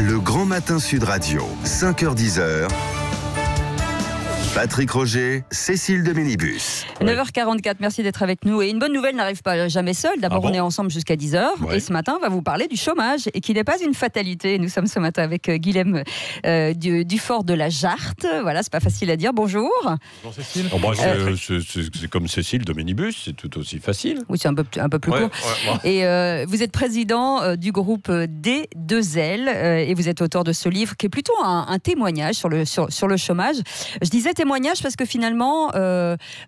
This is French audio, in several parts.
Le Grand Matin Sud Radio, 5h-10h. Patrick Roger, Cécile de Ménibus. 9h44, merci d'être avec nous. Et une bonne nouvelle n'arrive pas jamais seule. D'abord, on est ensemble jusqu'à 10h. Ouais. Et ce matin, on va vous parler du chômage et qui n'est pas une fatalité. Nous sommes ce matin avec Guilhem Dufort de la Jarte. Voilà, c'est pas facile à dire. Bonjour. Bonjour Cécile. C'est comme Cécile de Ménibus, c'est tout aussi facile. Oui, c'est un peu plus court. Ouais. Et vous êtes président du groupe D2L et vous êtes auteur de ce livre qui est plutôt un témoignage sur le chômage. Je disais témoignage parce que finalement,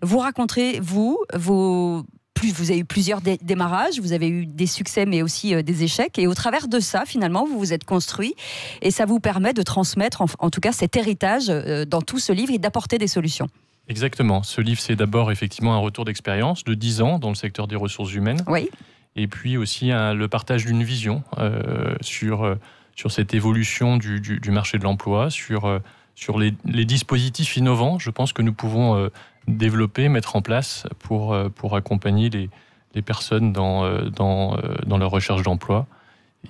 vous raconterez, vous avez eu plusieurs démarrages, vous avez eu des succès mais aussi des échecs, et au travers de ça, finalement, vous vous êtes construit et ça vous permet de transmettre en tout cas cet héritage dans tout ce livre et d'apporter des solutions. Exactement. Ce livre, c'est d'abord effectivement un retour d'expérience de 10 ans dans le secteur des ressources humaines. Oui. Et puis aussi le partage d'une vision sur cette évolution du marché de l'emploi, sur les dispositifs innovants, je pense que nous pouvons développer, mettre en place pour accompagner les personnes dans leur recherche d'emploi.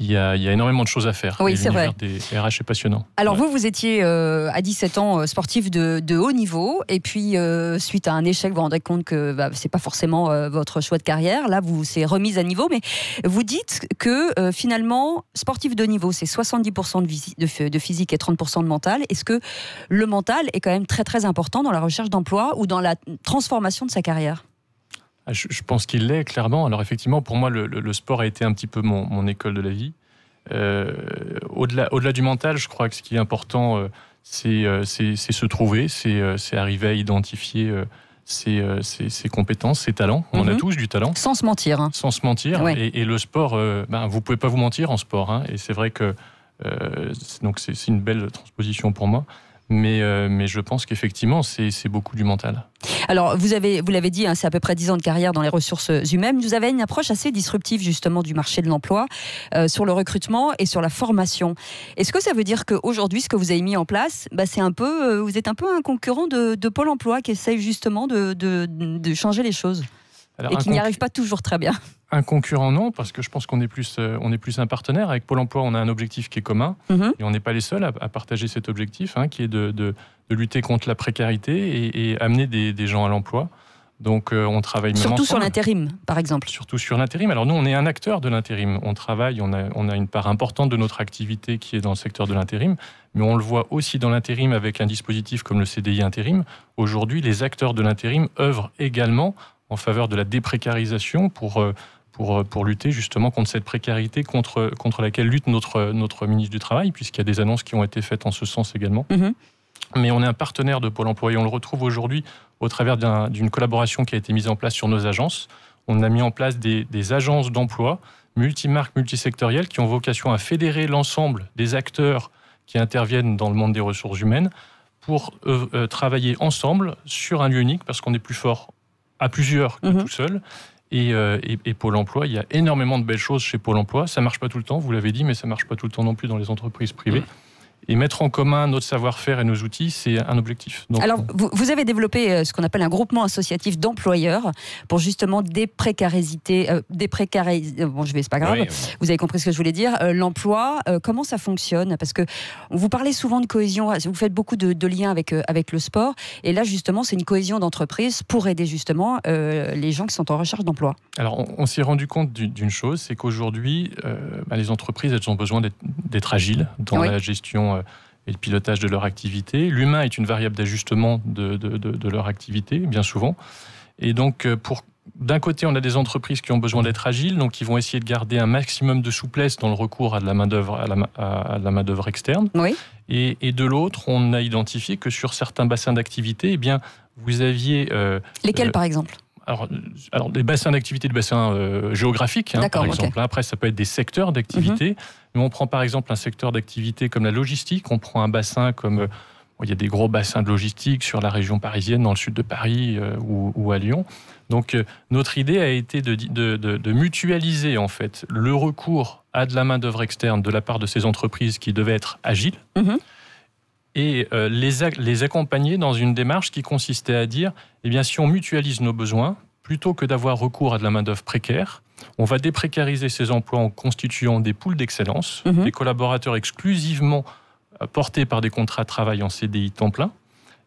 Il y a énormément de choses à faire. Oui, c'est vrai. L'univers des RH est passionnant. Alors vous étiez à 17 ans sportif de haut niveau, et puis suite à un échec, vous vous rendez compte que c'est pas forcément votre choix de carrière. Là, vous c'est remise à niveau, mais vous dites que finalement, sportif de haut niveau, c'est 70% de physique et 30% de mental. Est-ce que le mental est quand même très très important dans la recherche d'emploi ou dans la transformation de sa carrière ? Je pense qu'il l'est, clairement. Alors effectivement, pour moi, le sport a été un petit peu mon école de la vie. Au-delà du mental, je crois que ce qui est important, c'est se trouver, c'est arriver à identifier ses compétences, ses talents. On a tous du talent. Sans se mentir. Hein. Sans se mentir. Ouais. Et le sport, vous ne pouvez pas vous mentir en sport. Hein. Et c'est vrai que donc c'est une belle transposition pour moi. Mais je pense qu'effectivement, c'est beaucoup du mental. Alors, vous l'avez dit, hein, c'est à peu près 10 ans de carrière dans les ressources humaines. Vous avez une approche assez disruptive, justement, du marché de l'emploi, sur le recrutement et sur la formation. Est-ce que ça veut dire qu'aujourd'hui, ce que vous avez mis en place, c'est vous êtes un peu un concurrent de Pôle emploi qui essaye justement de changer les choses? Alors, et qui n'y arrive pas toujours très bien. Un concurrent, non, parce que je pense qu'on est plus un partenaire. Avec Pôle emploi, on a un objectif qui est commun, et on n'est pas les seuls à partager cet objectif, hein, qui est de lutter contre la précarité et amener des gens à l'emploi. Donc on travaille même surtout ensemble. Sur l'intérim, par exemple. Surtout sur l'intérim. Alors nous, on est un acteur de l'intérim. On travaille, on a une part importante de notre activité qui est dans le secteur de l'intérim, mais on le voit aussi dans l'intérim avec un dispositif comme le CDI intérim. Aujourd'hui, les acteurs de l'intérim œuvrent également en faveur de la déprécarisation pour lutter justement contre cette précarité contre laquelle lutte notre ministre du Travail, puisqu'il y a des annonces qui ont été faites en ce sens également. Mais on est un partenaire de Pôle emploi et on le retrouve aujourd'hui au travers d'une collaboration qui a été mise en place sur nos agences. On a mis en place des agences d'emploi multimarques, multisectorielles qui ont vocation à fédérer l'ensemble des acteurs qui interviennent dans le monde des ressources humaines pour travailler ensemble sur un lieu unique, parce qu'on est plus fort à plusieurs que tout seul. Et Pôle emploi, il y a énormément de belles choses chez Pôle emploi. Ça ne marche pas tout le temps, vous l'avez dit, mais ça ne marche pas tout le temps non plus dans les entreprises privées. Et mettre en commun notre savoir-faire et nos outils, c'est un objectif. Donc, alors, vous avez développé ce qu'on appelle un groupement associatif d'employeurs pour justement déprécariser, c'est pas grave, vous avez compris ce que je voulais dire, l'emploi, comment ça fonctionne? Parce que vous parlez souvent de cohésion, vous faites beaucoup de liens avec le sport, et là justement c'est une cohésion d'entreprise pour aider justement les gens qui sont en recherche d'emploi. Alors on s'est rendu compte d'une chose, c'est qu'aujourd'hui les entreprises, elles ont besoin d'être agiles dans la gestion et le pilotage de leur activité. L'humain est une variable d'ajustement de leur activité, bien souvent. Et donc, d'un côté, on a des entreprises qui ont besoin d'être agiles, donc qui vont essayer de garder un maximum de souplesse dans le recours à de la main-d'œuvre externe. Oui. Et de l'autre, on a identifié que sur certains bassins d'activité, eh bien, vous aviez... lesquels, par exemple ? Alors, des bassins d'activité, des bassins géographiques, par exemple. Après, ça peut être des secteurs d'activité. Mais on prend par exemple un secteur d'activité comme la logistique. On prend un bassin comme... il y a des gros bassins de logistique sur la région parisienne, dans le sud de Paris ou à Lyon. Donc, notre idée a été de mutualiser, en fait, le recours à de la main-d'œuvre externe de la part de ces entreprises qui devaient être agiles. Et les accompagner dans une démarche qui consistait à dire, eh bien, si on mutualise nos besoins, plutôt que d'avoir recours à de la main-d'œuvre précaire, On va déprécariser ces emplois en constituant des pools d'excellence, des collaborateurs exclusivement portés par des contrats de travail en CDI temps plein.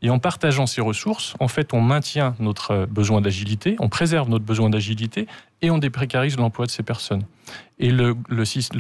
Et en partageant ces ressources, en fait, on maintient notre besoin d'agilité, on préserve notre besoin d'agilité et on déprécarise l'emploi de ces personnes. Et le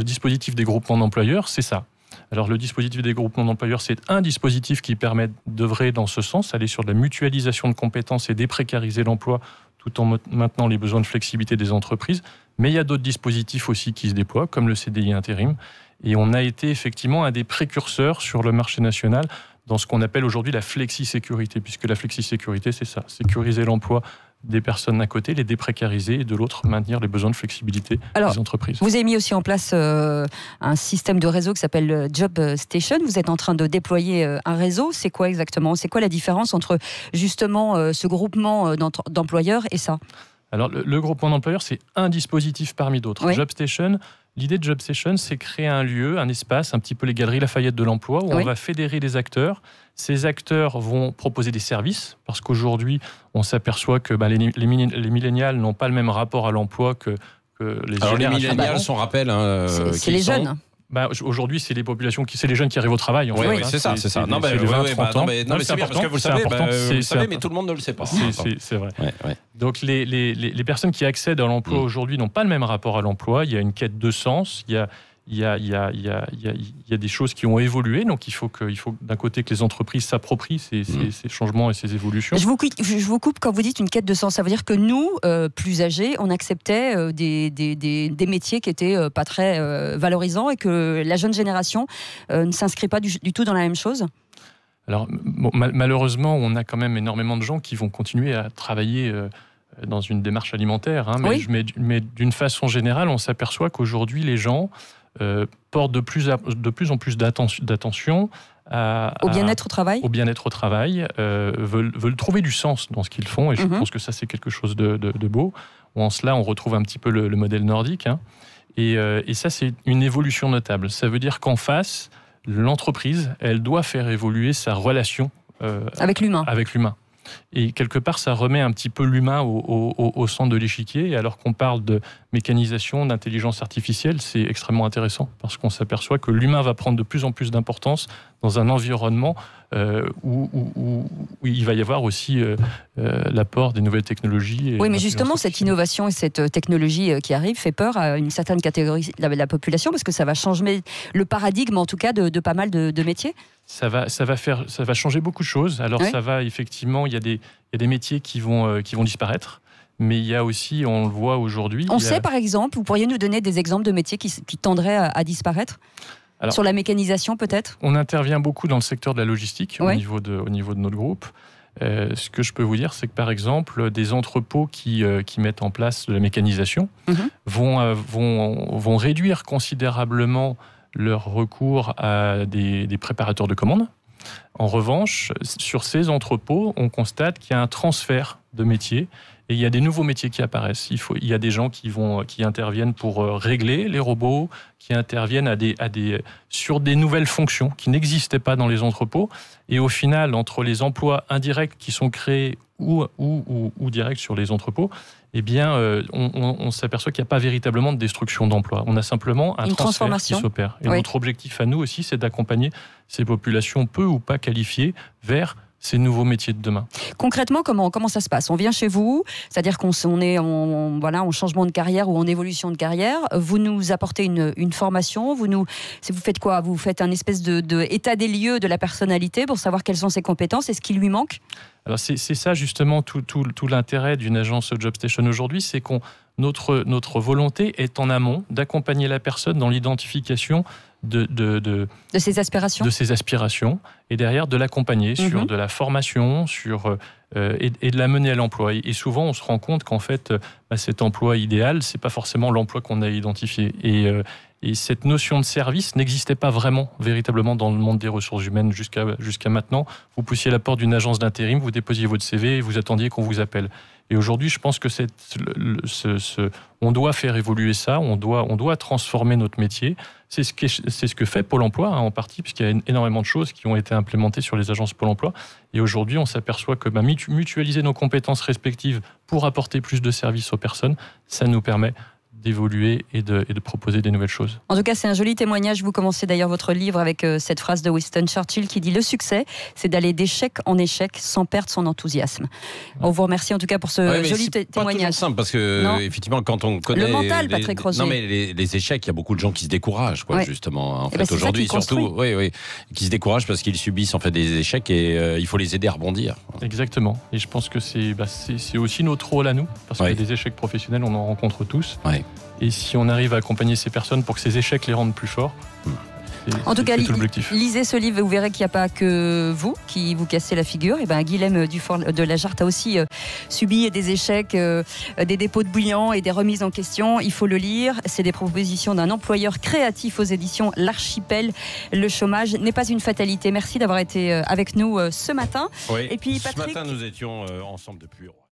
dispositif des groupements d'employeurs, c'est ça. Alors le dispositif des groupements d'employeurs, c'est un dispositif qui permet d'œuvrer dans ce sens, aller sur de la mutualisation de compétences et déprécariser l'emploi tout en maintenant les besoins de flexibilité des entreprises. Mais il y a d'autres dispositifs aussi qui se déploient, comme le CDI intérim. Et on a été effectivement un des précurseurs sur le marché national dans ce qu'on appelle aujourd'hui la flexi-sécurité, puisque la flexi-sécurité, c'est ça, sécuriser l'emploi des personnes d'un côté, les déprécariser, et de l'autre, maintenir les besoins de flexibilité des entreprises. Vous avez mis aussi en place un système de réseau qui s'appelle Job Station. Vous êtes en train de déployer un réseau. C'est quoi exactement ? C'est quoi la différence entre justement ce groupement d'employeurs et ça ? Alors, le groupement d'employeurs, c'est un dispositif parmi d'autres. Oui. Job Station, l'idée de Job Station, c'est créer un lieu, un espace, un petit peu les galeries Lafayette de l'emploi, où on va fédérer des acteurs. Ces acteurs vont proposer des services, parce qu'aujourd'hui, on s'aperçoit que les millénials n'ont pas le même rapport à l'emploi que les générations. Les millénials, on rappelle... c'est les jeunes. Aujourd'hui, c'est les populations c'est les jeunes qui arrivent au travail. Oui, c'est ça. Non, mais c'est bien parce que vous le savez, mais tout le monde ne le sait pas. C'est vrai. Donc, les personnes qui accèdent à l'emploi aujourd'hui n'ont pas le même rapport à l'emploi. Il y a une quête de sens. Il y a des choses qui ont évolué, donc il faut d'un côté que les entreprises s'approprient ces changements et ces évolutions. Je vous coupe quand vous dites une quête de sens. Ça veut dire que nous, plus âgés, on acceptait des métiers qui étaient pas très valorisants et que la jeune génération ne s'inscrit pas du tout dans la même chose. Alors malheureusement, on a quand même énormément de gens qui vont continuer à travailler dans une démarche alimentaire, mais d'une façon générale, on s'aperçoit qu'aujourd'hui, les gens portent de plus en plus d'attention au bien-être au travail. Au bien-être au travail, veulent trouver du sens dans ce qu'ils font, et je pense que ça, c'est quelque chose de beau. En cela, on retrouve un petit peu le modèle nordique, et ça, c'est une évolution notable. Ça veut dire qu'en face, l'entreprise, elle doit faire évoluer sa relation avec l'humain. Et quelque part, ça remet un petit peu l'humain au centre de l'échiquier. Et alors qu'on parle de mécanisation, d'intelligence artificielle, c'est extrêmement intéressant parce qu'on s'aperçoit que l'humain va prendre de plus en plus d'importance dans un environnement où il va y avoir aussi l'apport des nouvelles technologies. Oui, mais justement, cette innovation et cette technologie qui arrive fait peur à une certaine catégorie de la population parce que ça va changer le paradigme, en tout cas, de pas mal de métiers. Ça va changer beaucoup de choses. Alors ça va effectivement, il y a des métiers qui vont disparaître, mais il y a aussi, on le voit aujourd'hui. On sait par exemple, vous pourriez nous donner des exemples de métiers qui tendraient à disparaître ? Alors, sur la mécanisation peut-être ? On intervient beaucoup dans le secteur de la logistique au niveau de notre groupe. Ce que je peux vous dire, c'est que par exemple, des entrepôts qui mettent en place de la mécanisation vont réduire considérablement leur recours à des préparateurs de commandes. En revanche, sur ces entrepôts, on constate qu'il y a un transfert de métiers et il y a des nouveaux métiers qui apparaissent. Il y a des gens qui interviennent pour régler les robots, qui interviennent sur des nouvelles fonctions qui n'existaient pas dans les entrepôts. Et au final, entre les emplois indirects qui sont créés ou directs sur les entrepôts, eh bien, on s'aperçoit qu'il n'y a pas véritablement de destruction d'emplois. On a simplement un transfert qui s'opère. Et notre objectif à nous aussi, c'est d'accompagner ces populations peu ou pas qualifiées vers ces nouveaux métiers de demain. Concrètement, comment ça se passe ? On vient chez vous, c'est-à-dire qu'on est en changement de carrière ou en évolution de carrière. Vous nous apportez une formation. Vous faites quoi ? Vous faites un espèce de état des lieux de la personnalité pour savoir quelles sont ses compétences et ce qui lui manque ? Alors c'est ça justement tout l'intérêt d'une agence Job Station aujourd'hui, c'est notre volonté est en amont d'accompagner la personne dans l'identification de ses aspirations et derrière de l'accompagner sur de la formation et de la mener à l'emploi. Et souvent on se rend compte qu'en fait cet emploi idéal, c'est pas forcément l'emploi qu'on a identifié. Et cette notion de service n'existait pas véritablement dans le monde des ressources humaines jusqu'à maintenant. Vous poussiez la porte d'une agence d'intérim, vous déposiez votre CV et vous attendiez qu'on vous appelle. Et aujourd'hui, je pense que on doit faire évoluer ça, on doit transformer notre métier. C'est ce que fait Pôle emploi en partie, puisqu'il y a énormément de choses qui ont été implémentées sur les agences Pôle emploi. Et aujourd'hui, on s'aperçoit que mutualiser nos compétences respectives pour apporter plus de services aux personnes, ça nous permet d'évoluer et de proposer des nouvelles choses. En tout cas, c'est un joli témoignage. Vous commencez d'ailleurs votre livre avec cette phrase de Winston Churchill qui dit « Le succès, c'est d'aller d'échec en échec sans perdre son enthousiasme ». On vous remercie en tout cas pour ce joli témoignage. C'est pas toujours simple parce que, effectivement, quand on connaît... Le mental, Patrick Roger. Non, mais les échecs, il y a beaucoup de gens qui se découragent, justement. En fait, aujourd'hui, surtout, qui se découragent parce qu'ils subissent en fait des échecs et il faut les aider à rebondir. Exactement. Et je pense que c'est aussi notre rôle à nous, parce que des échecs professionnels, on en rencontre tous. Et si on arrive à accompagner ces personnes pour que ces échecs les rendent plus forts, en tout cas, tout l'objectif. Lisez ce livre et vous verrez qu'il n'y a pas que vous qui vous cassez la figure. Et Guilhem Dufort de la Jarte a aussi subi des échecs, des dépôts de bilan et des remises en question. Il faut le lire. C'est des propositions d'un employeur créatif aux éditions L'Archipel. Le chômage n'est pas une fatalité. Merci d'avoir été avec nous ce matin. Et puis, Patrick... Ce matin, nous étions ensemble depuis...